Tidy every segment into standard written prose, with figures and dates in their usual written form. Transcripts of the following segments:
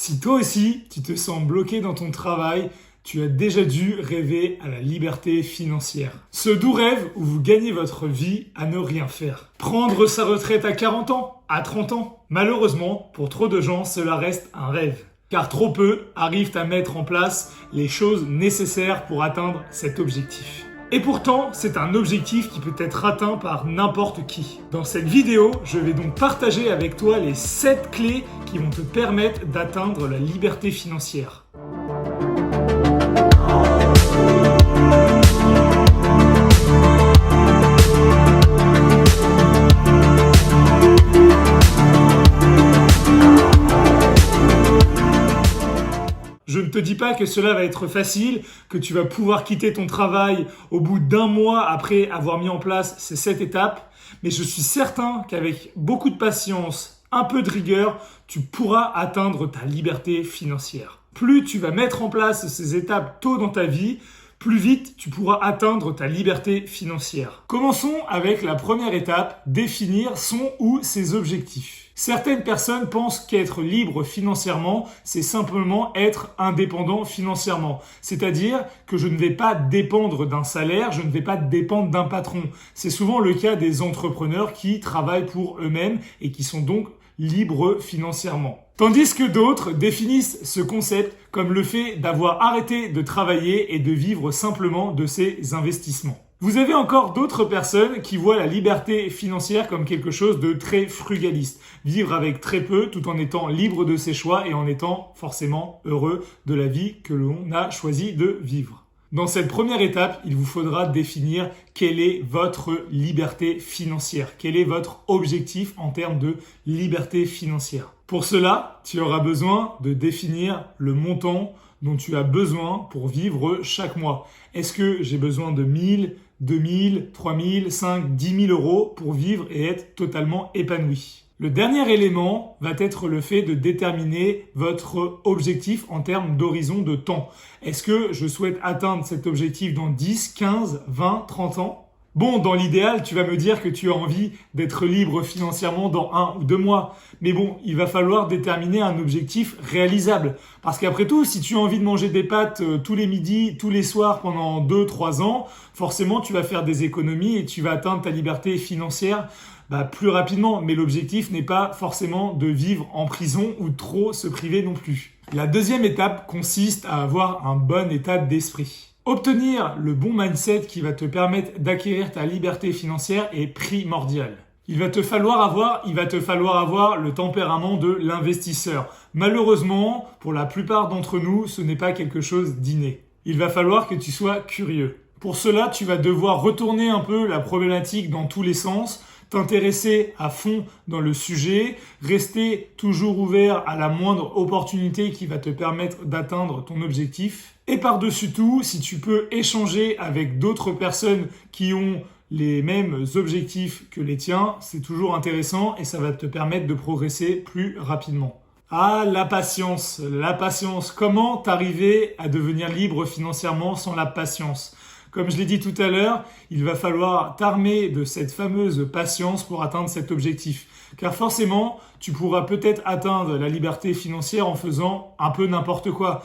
Si toi aussi, tu te sens bloqué dans ton travail, tu as déjà dû rêver à la liberté financière. Ce doux rêve où vous gagnez votre vie à ne rien faire. Prendre sa retraite à 40 ans, à 30 ans. Malheureusement, pour trop de gens, cela reste un rêve. Car trop peu arrivent à mettre en place les choses nécessaires pour atteindre cet objectif. Et pourtant, c'est un objectif qui peut être atteint par n'importe qui. Dans cette vidéo, je vais donc partager avec toi les 7 clés qui vont te permettre d'atteindre la liberté financière. Je ne te dis pas que cela va être facile, que tu vas pouvoir quitter ton travail au bout d'un mois après avoir mis en place ces 7 étapes, mais je suis certain qu'avec beaucoup de patience, un peu de rigueur, tu pourras atteindre ta liberté financière. Plus tu vas mettre en place ces étapes tôt dans ta vie, plus vite tu pourras atteindre ta liberté financière. Commençons avec la première étape, définir son ou ses objectifs. Certaines personnes pensent qu'être libre financièrement, c'est simplement être indépendant financièrement. C'est-à-dire que je ne vais pas dépendre d'un salaire, je ne vais pas dépendre d'un patron. C'est souvent le cas des entrepreneurs qui travaillent pour eux-mêmes et qui sont donc libres financièrement. Tandis que d'autres définissent ce concept comme le fait d'avoir arrêté de travailler et de vivre simplement de ses investissements. Vous avez encore d'autres personnes qui voient la liberté financière comme quelque chose de très frugaliste. Vivre avec très peu tout en étant libre de ses choix et en étant forcément heureux de la vie que l'on a choisi de vivre. Dans cette première étape, il vous faudra définir quelle est votre liberté financière, quel est votre objectif en termes de liberté financière. Pour cela, tu auras besoin de définir le montant dont tu as besoin pour vivre chaque mois. Est-ce que j'ai besoin de 1000, 2000, 3000, 5, 10 000 euros pour vivre et être totalement épanoui? Le dernier élément va être le fait de déterminer votre objectif en termes d'horizon de temps. Est-ce que je souhaite atteindre cet objectif dans 10, 15, 20, 30 ans? Bon, dans l'idéal, tu vas me dire que tu as envie d'être libre financièrement dans 1 ou 2 mois. Mais bon, il va falloir déterminer un objectif réalisable. Parce qu'après tout, si tu as envie de manger des pâtes tous les midis, tous les soirs pendant 2-3 ans, forcément, tu vas faire des économies et tu vas atteindre ta liberté financière plus rapidement. Mais l'objectif n'est pas forcément de vivre en prison ou de trop se priver non plus. La deuxième étape consiste à avoir un bon état d'esprit. Obtenir le bon mindset qui va te permettre d'acquérir ta liberté financière est primordial. Il va te falloir avoir le tempérament de l'investisseur. Malheureusement, pour la plupart d'entre nous, ce n'est pas quelque chose d'inné. Il va falloir que tu sois curieux. Pour cela, tu vas devoir retourner un peu la problématique dans tous les sens, t'intéresser à fond dans le sujet, rester toujours ouvert à la moindre opportunité qui va te permettre d'atteindre ton objectif. Et par-dessus tout, si tu peux échanger avec d'autres personnes qui ont les mêmes objectifs que les tiens, c'est toujours intéressant et ça va te permettre de progresser plus rapidement. Ah, la patience. Comment t'arriver à devenir libre financièrement sans la patience ? Comme je l'ai dit tout à l'heure, il va falloir t'armer de cette fameuse patience pour atteindre cet objectif. Car forcément, tu pourras peut-être atteindre la liberté financière en faisant un peu n'importe quoi.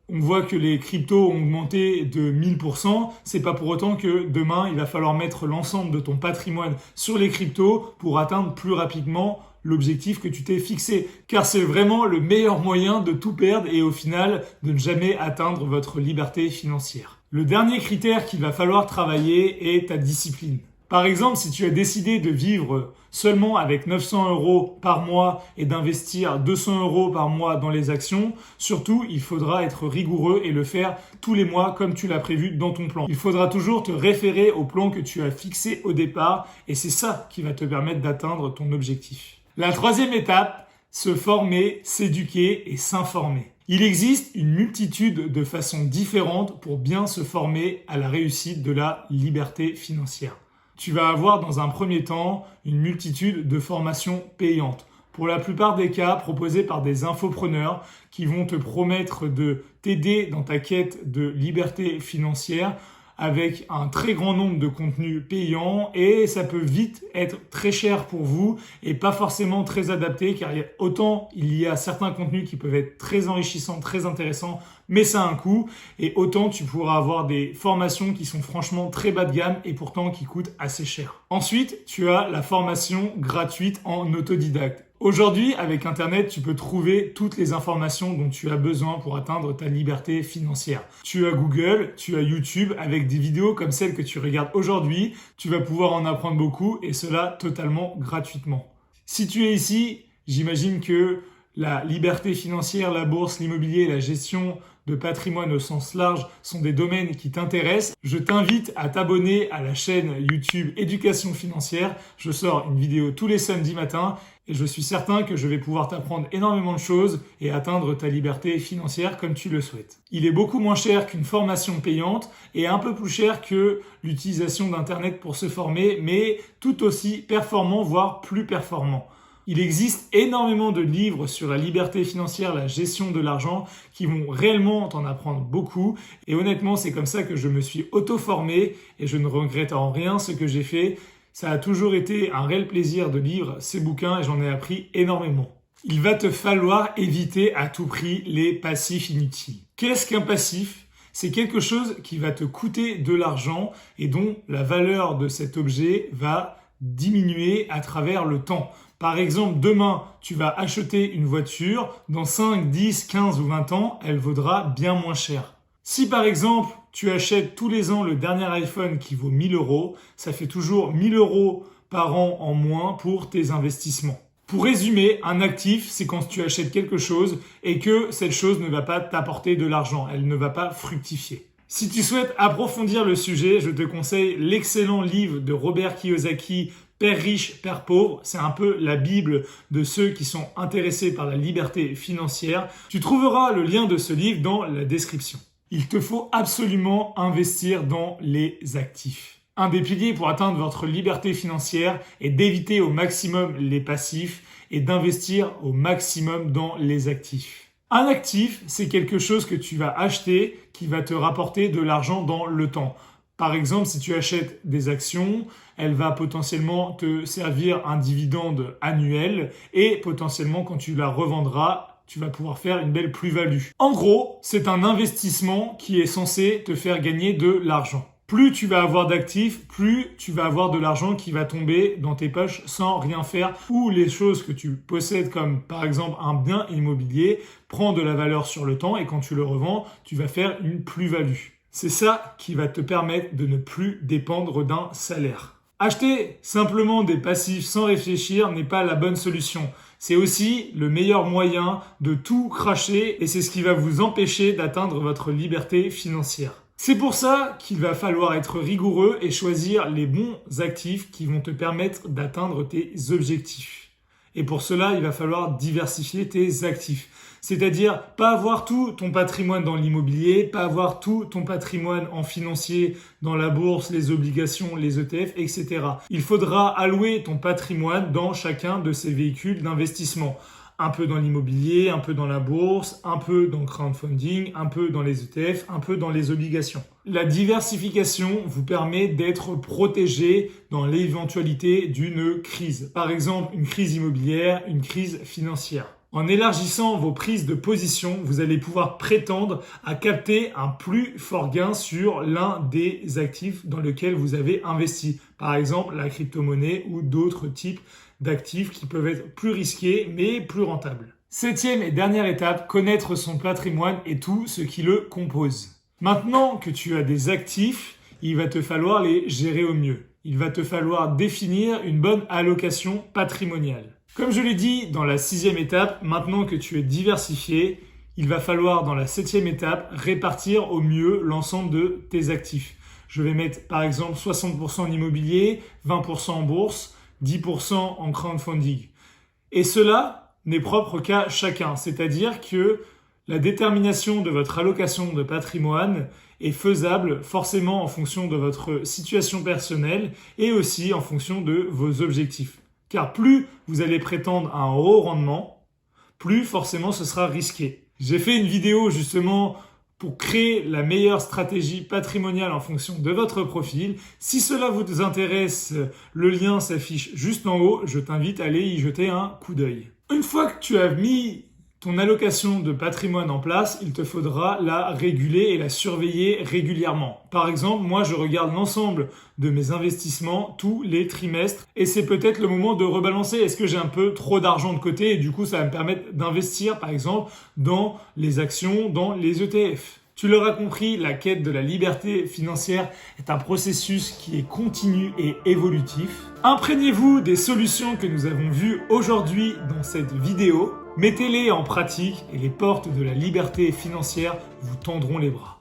On voit que les cryptos ont augmenté de 1000%. C'est pas pour autant que demain, il va falloir mettre l'ensemble de ton patrimoine sur les cryptos pour atteindre plus rapidement l'objectif que tu t'es fixé. Car c'est vraiment le meilleur moyen de tout perdre et au final, de ne jamais atteindre votre liberté financière. Le dernier critère qu'il va falloir travailler est ta discipline. Par exemple, si tu as décidé de vivre seulement avec 900 euros par mois et d'investir 200 euros par mois dans les actions, surtout, il faudra être rigoureux et le faire tous les mois comme tu l'as prévu dans ton plan. Il faudra toujours te référer au plan que tu as fixé au départ et c'est ça qui va te permettre d'atteindre ton objectif. La troisième étape, se former, s'éduquer et s'informer. Il existe une multitude de façons différentes pour bien se former à la réussite de la liberté financière. Tu vas avoir dans un premier temps une multitude de formations payantes. Pour la plupart des cas, proposées par des infopreneurs qui vont te promettre de t'aider dans ta quête de liberté financière avec un très grand nombre de contenus payants et ça peut vite être très cher pour vous et pas forcément très adapté car autant il y a certains contenus qui peuvent être très enrichissants, très intéressants, mais ça a un coût et autant tu pourras avoir des formations qui sont franchement très bas de gamme et pourtant qui coûtent assez cher. Ensuite, tu as la formation gratuite en autodidacte. Aujourd'hui, avec Internet, tu peux trouver toutes les informations dont tu as besoin pour atteindre ta liberté financière. Tu as Google, tu as YouTube, avec des vidéos comme celles que tu regardes aujourd'hui. Tu vas pouvoir en apprendre beaucoup et cela totalement gratuitement. Si tu es ici, j'imagine que la liberté financière, la bourse, l'immobilier, la gestion de patrimoine au sens large sont des domaines qui t'intéressent. Je t'invite à t'abonner à la chaîne YouTube Éducation Financière. Je sors une vidéo tous les samedis matins et je suis certain que je vais pouvoir t'apprendre énormément de choses et atteindre ta liberté financière comme tu le souhaites. Il est beaucoup moins cher qu'une formation payante et un peu plus cher que l'utilisation d'Internet pour se former, mais tout aussi performant, voire plus performant. Il existe énormément de livres sur la liberté financière, la gestion de l'argent qui vont réellement t'en apprendre beaucoup. Et honnêtement, c'est comme ça que je me suis auto-formé et je ne regrette en rien ce que j'ai fait. Ça a toujours été un réel plaisir de lire ces bouquins et j'en ai appris énormément. Il va te falloir éviter à tout prix les passifs inutiles. Qu'est-ce qu'un passif ? C'est quelque chose qui va te coûter de l'argent et dont la valeur de cet objet va diminuer à travers le temps. Par exemple, demain, tu vas acheter une voiture, dans 5, 10, 15 ou 20 ans, elle vaudra bien moins cher. Si par exemple, tu achètes tous les ans le dernier iPhone qui vaut 1000 €, ça fait toujours 1000 € par an en moins pour tes investissements. Pour résumer, un actif, c'est quand tu achètes quelque chose et que cette chose ne va pas t'apporter de l'argent, elle ne va pas fructifier. Si tu souhaites approfondir le sujet, je te conseille l'excellent livre de Robert Kiyosaki, Père riche, Père pauvre. C'est un peu la Bible de ceux qui sont intéressés par la liberté financière. Tu trouveras le lien de ce livre dans la description. Il te faut absolument investir dans les actifs. Un des piliers pour atteindre votre liberté financière est d'éviter au maximum les passifs et d'investir au maximum dans les actifs. Un actif, c'est quelque chose que tu vas acheter qui va te rapporter de l'argent dans le temps. Par exemple, si tu achètes des actions, elle va potentiellement te servir un dividende annuel et potentiellement quand tu la revendras, tu vas pouvoir faire une belle plus-value. En gros, c'est un investissement qui est censé te faire gagner de l'argent. Plus tu vas avoir d'actifs, plus tu vas avoir de l'argent qui va tomber dans tes poches sans rien faire, ou les choses que tu possèdes comme par exemple un bien immobilier prend de la valeur sur le temps et quand tu le revends, tu vas faire une plus-value. C'est ça qui va te permettre de ne plus dépendre d'un salaire. Acheter simplement des passifs sans réfléchir n'est pas la bonne solution. C'est aussi le meilleur moyen de tout cracher et c'est ce qui va vous empêcher d'atteindre votre liberté financière. C'est pour ça qu'il va falloir être rigoureux et choisir les bons actifs qui vont te permettre d'atteindre tes objectifs. Et pour cela, il va falloir diversifier tes actifs. C'est-à-dire pas avoir tout ton patrimoine dans l'immobilier, pas avoir tout ton patrimoine en financier, dans la bourse, les obligations, les ETF, etc. Il faudra allouer ton patrimoine dans chacun de ces véhicules d'investissement. Un peu dans l'immobilier, un peu dans la bourse, un peu dans le crowdfunding, un peu dans les ETF, un peu dans les obligations. La diversification vous permet d'être protégé dans l'éventualité d'une crise. Par exemple, une crise immobilière, une crise financière. En élargissant vos prises de position, vous allez pouvoir prétendre à capter un plus fort gain sur l'un des actifs dans lequel vous avez investi. Par exemple, la crypto-monnaie ou d'autres types d'actifs qui peuvent être plus risqués mais plus rentables. Septième et dernière étape, connaître son patrimoine et tout ce qui le compose. Maintenant que tu as des actifs, il va te falloir les gérer au mieux. Il va te falloir définir une bonne allocation patrimoniale. Comme je l'ai dit dans la 6e étape, maintenant que tu es diversifié, il va falloir dans la 7e étape répartir au mieux l'ensemble de tes actifs. Je vais mettre par exemple 60% en immobilier, 20% en bourse, 10% en crowdfunding. Et cela n'est propre qu'à chacun, c'est-à-dire que la détermination de votre allocation de patrimoine est faisable forcément en fonction de votre situation personnelle et aussi en fonction de vos objectifs. Car plus vous allez prétendre à un haut rendement, plus forcément ce sera risqué. J'ai fait une vidéo justement pour créer la meilleure stratégie patrimoniale en fonction de votre profil. Si cela vous intéresse, le lien s'affiche juste en haut. Je t'invite à aller y jeter un coup d'œil. Une fois que tu as mis ton allocation de patrimoine en place, il te faudra la réguler et la surveiller régulièrement. Par exemple, moi, je regarde l'ensemble de mes investissements tous les trimestres et c'est peut-être le moment de rebalancer. Est-ce que j'ai un peu trop d'argent de côté et du coup, ça va me permettre d'investir, par exemple, dans les actions, dans les ETF. Tu l'auras compris, la quête de la liberté financière est un processus qui est continu et évolutif. Imprégnez-vous des solutions que nous avons vues aujourd'hui dans cette vidéo. Mettez-les en pratique et les portes de la liberté financière vous tendront les bras.